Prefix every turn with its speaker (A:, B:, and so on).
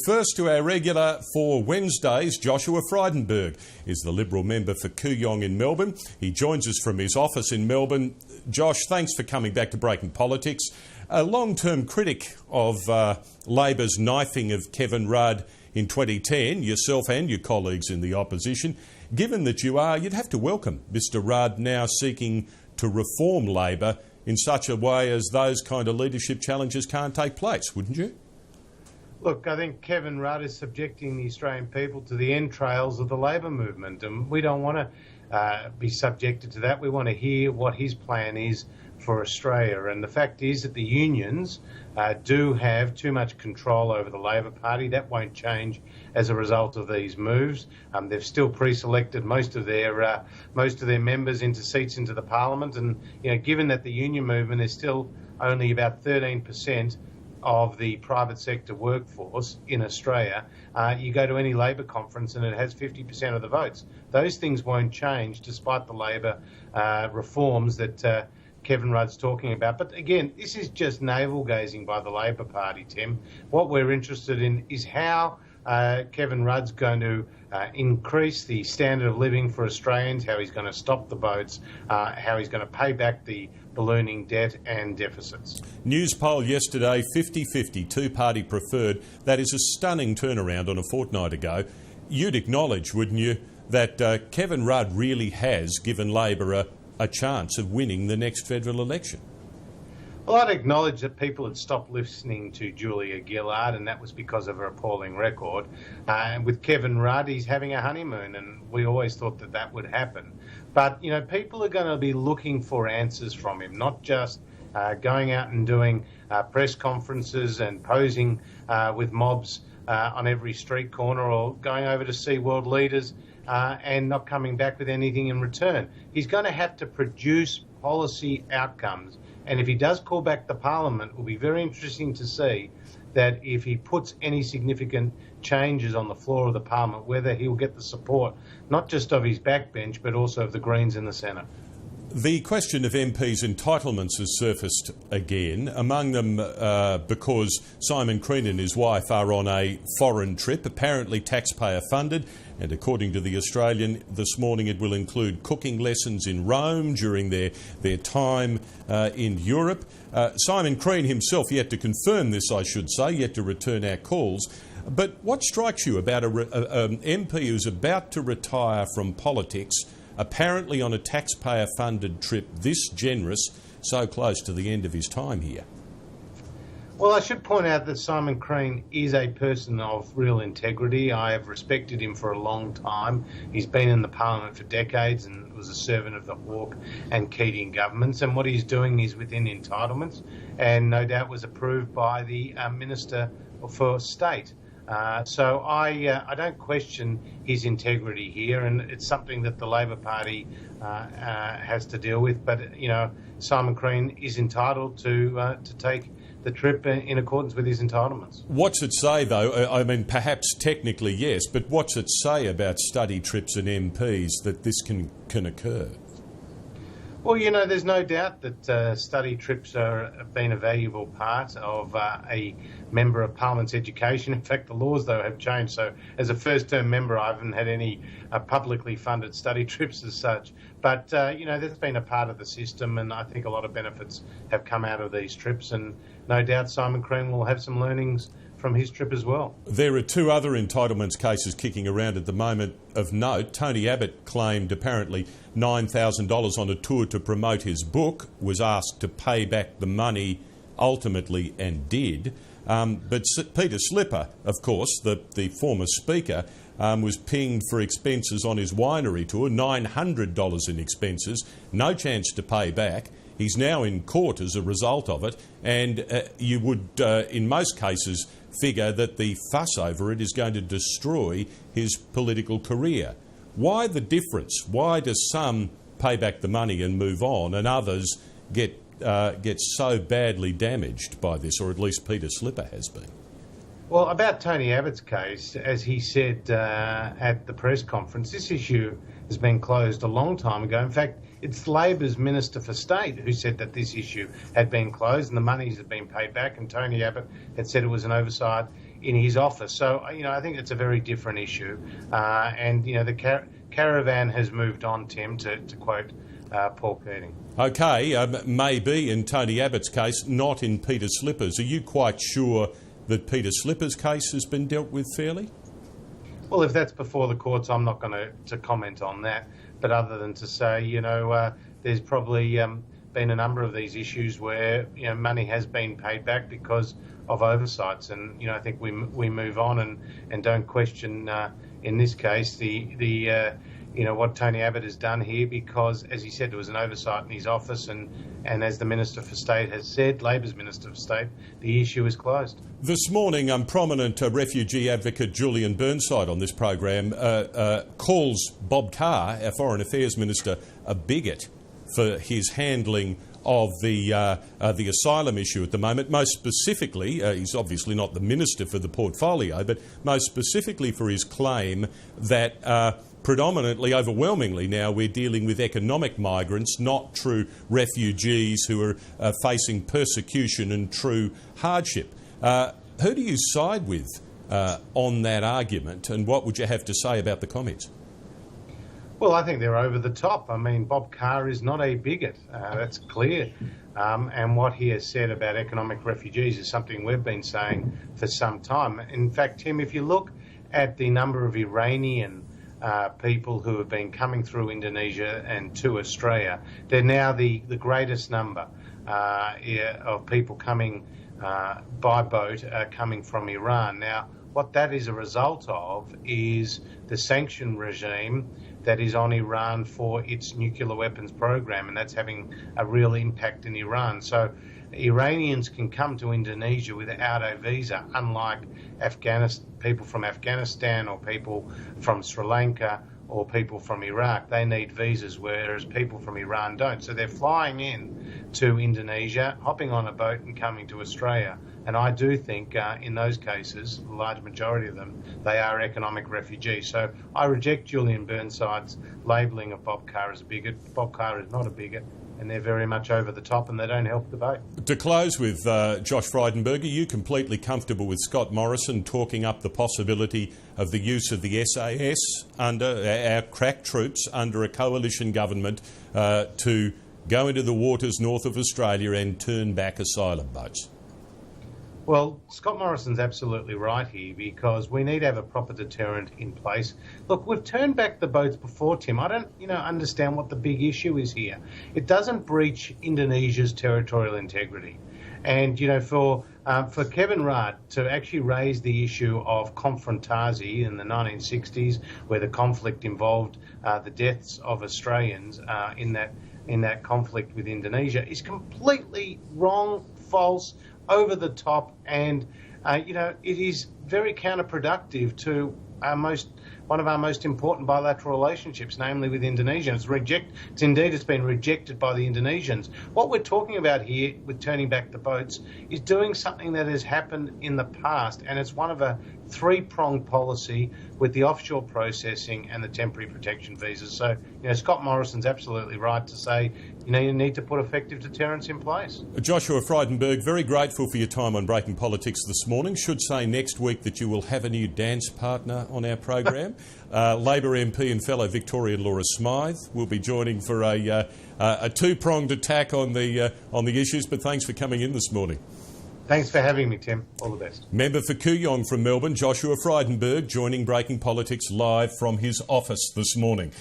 A: First to our regular for Wednesdays, Joshua Frydenberg is the Liberal member for Kooyong in Melbourne. He joins us from his office in Melbourne. Josh, thanks for coming back to Breaking Politics. A long-term critic of Labor's knifing of Kevin Rudd in 2010, yourself and your colleagues in the opposition. Given that you are, you'd have to welcome Mr Rudd now seeking to reform Labor in such a way as those kind of leadership challenges can't take place, wouldn't you?
B: Look, I think Kevin Rudd is subjecting the Australian people to the entrails of the Labor movement, and we don't want to be subjected to that. We want to hear what his plan is for Australia. And the fact is that the unions do have too much control over the Labor Party. That won't change as a result of these moves. They've still pre-selected most of their members into seats into the Parliament, and given that the union movement is still only about 13% of the private sector workforce in Australia, you go to any Labor conference and it has 50% of the votes. Those things won't change despite the Labor reforms that Kevin Rudd's talking about. But again, this is just navel-gazing by the Labor Party, Tim. What we're interested in is how Kevin Rudd's going to increase the standard of living for Australians, how he's going to stop the votes, how he's going to pay back the ballooning debt and deficits.
A: News poll yesterday, 50-50, two-party preferred. That is a stunning turnaround on a fortnight ago. You'd acknowledge, wouldn't you, that Kevin Rudd really has given Labor a chance of winning the next federal election?
B: Well, I'd acknowledge that people had stopped listening to Julia Gillard, and that was because of her appalling record. And with Kevin Rudd, he's having a honeymoon, and we always thought that that would happen. But, people are going to be looking for answers from him, not just going out and doing press conferences and posing with mobs on every street corner, or going over to see world leaders and not coming back with anything in return. He's going to have to produce policy outcomes. And if he does call back the Parliament, it will be very interesting to see that if he puts any significant changes on the floor of the Parliament, whether he will get the support not just of his backbench but also of the Greens in the Senate.
A: The question of MPs' entitlements has surfaced again, among them because Simon Crean and his wife are on a foreign trip, apparently taxpayer funded, and according to The Australian this morning it will include cooking lessons in Rome during their time in Europe. Simon Crean himself yet to confirm this, I should say, yet to return our calls. But what strikes you about an MP who's about to retire from politics, apparently on a taxpayer-funded trip this generous, so close to the end of his time here?
B: Well, I should point out that Simon Crean is a person of real integrity. I have respected him for a long time. He's been in the Parliament for decades and was a servant of the Hawke and Keating governments. And what he's doing is within entitlements, and no doubt was approved by the Minister for State. So I don't question his integrity here, and it's something that the Labor Party has to deal with. But Simon Crean is entitled to take the trip in accordance with his entitlements. What's
A: it say, though? I mean, perhaps technically yes, but what's it say about study trips and MPs that this can occur?
B: Well, there's no doubt that study trips have been a valuable part of a Member of Parliament's education. In fact, the laws, though, have changed. So as a first-term member, I haven't had any publicly funded study trips as such. But, that's been a part of the system, and I think a lot of benefits have come out of these trips. And no doubt Simon Crean will have some learnings from his trip as well.
A: There are two other entitlements cases kicking around at the moment of note. Tony Abbott claimed apparently $9,000 on a tour to promote his book, was asked to pay back the money ultimately and did. But Peter Slipper, of course, the former Speaker, was pinged for expenses on his winery tour, $900 in expenses, no chance to pay back. He's now in court as a result of it, and you would, in most cases, figure that the fuss over it is going to destroy his political career. Why the difference? Why does some pay back the money and move on, and others get so badly damaged by this, or at least Peter Slipper has been?
B: Well, about Tony Abbott's case, as he said at the press conference, this issue has been closed a long time ago. In fact, it's Labor's Minister for State who said that this issue had been closed and the monies had been paid back, and Tony Abbott had said it was an oversight in his office. So, I think it's a very different issue. And, the caravan has moved on, Tim, to quote Paul Keating.
A: OK, maybe in Tony Abbott's case, not in Peter Slipper's. Are you quite sure that Peter Slipper's case has been dealt with fairly?
B: Well, if that's before the courts, I'm not going to comment on that. But other than to say, there's probably been a number of these issues where money has been paid back because of oversights, and I think we move on and don't question in this case the what Tony Abbott has done here, because, as he said, there was an oversight in his office, and as the Minister for State has said, Labor's Minister for State, the issue is closed.
A: This morning, prominent refugee advocate Julian Burnside on this program calls Bob Carr, our Foreign Affairs Minister, a bigot for his handling of the asylum issue at the moment. Most specifically, he's obviously not the Minister for the portfolio, but most specifically for his claim that predominantly, overwhelmingly now, we're dealing with economic migrants, not true refugees who are facing persecution and true hardship. Who do you side with on that argument, and what would you have to say about the comments?
B: Well, I think they're over the top. I mean, Bob Carr is not a bigot. That's clear. And what he has said about economic refugees is something we've been saying for some time. In fact, Tim, if you look at the number of Iranian people who have been coming through Indonesia and to Australia, they're now the greatest number of people coming by boat coming from Iran. Now, what that is a result of is the sanction regime that is on Iran for its nuclear weapons program, and that's having a real impact in Iran. So Iranians can come to Indonesia without a visa, unlike people from Afghanistan or people from Sri Lanka or people from Iraq. They need visas, whereas people from Iran don't. So they're flying in to Indonesia, hopping on a boat and coming to Australia. And I do think in those cases, the large majority of them, they are economic refugees. So I reject Julian Burnside's labelling of Bob Carr as a bigot. Bob Carr is not a bigot, and they're very much over the top, and they don't help the debate. To
A: close with, Josh Frydenberg, are you completely comfortable with Scott Morrison talking up the possibility of the use of the SAS under our crack troops under a coalition government to go into the waters north of Australia and turn back asylum boats?
B: Well, Scott Morrison's absolutely right here, because we need to have a proper deterrent in place. Look, we've turned back the boats before, Tim. I don't, understand what the big issue is here. It doesn't breach Indonesia's territorial integrity. And, for Kevin Rudd to actually raise the issue of confrontasi in the 1960s, where the conflict involved the deaths of Australians in that conflict with Indonesia, is completely wrong, false, over the top, and it is very counterproductive to one of our most important bilateral relationships, namely with Indonesia. It's been rejected by the Indonesians. What we're talking about here with turning back the boats is doing something that has happened in the past, and it's one of a three-pronged policy with the offshore processing and the temporary protection visas. So, Scott Morrison's absolutely right to say, you need to put effective deterrence in place.
A: Joshua Frydenberg, very grateful for your time on Breaking Politics this morning. Should say next week that you will have a new dance partner on our program. Labor MP and fellow Victorian Laura Smythe will be joining for a two-pronged attack on the issues, but thanks for coming in this morning.
B: Thanks for having me, Tim. All the best.
A: Member for Kooyong from Melbourne, Joshua Frydenberg, joining Breaking Politics live from his office this morning.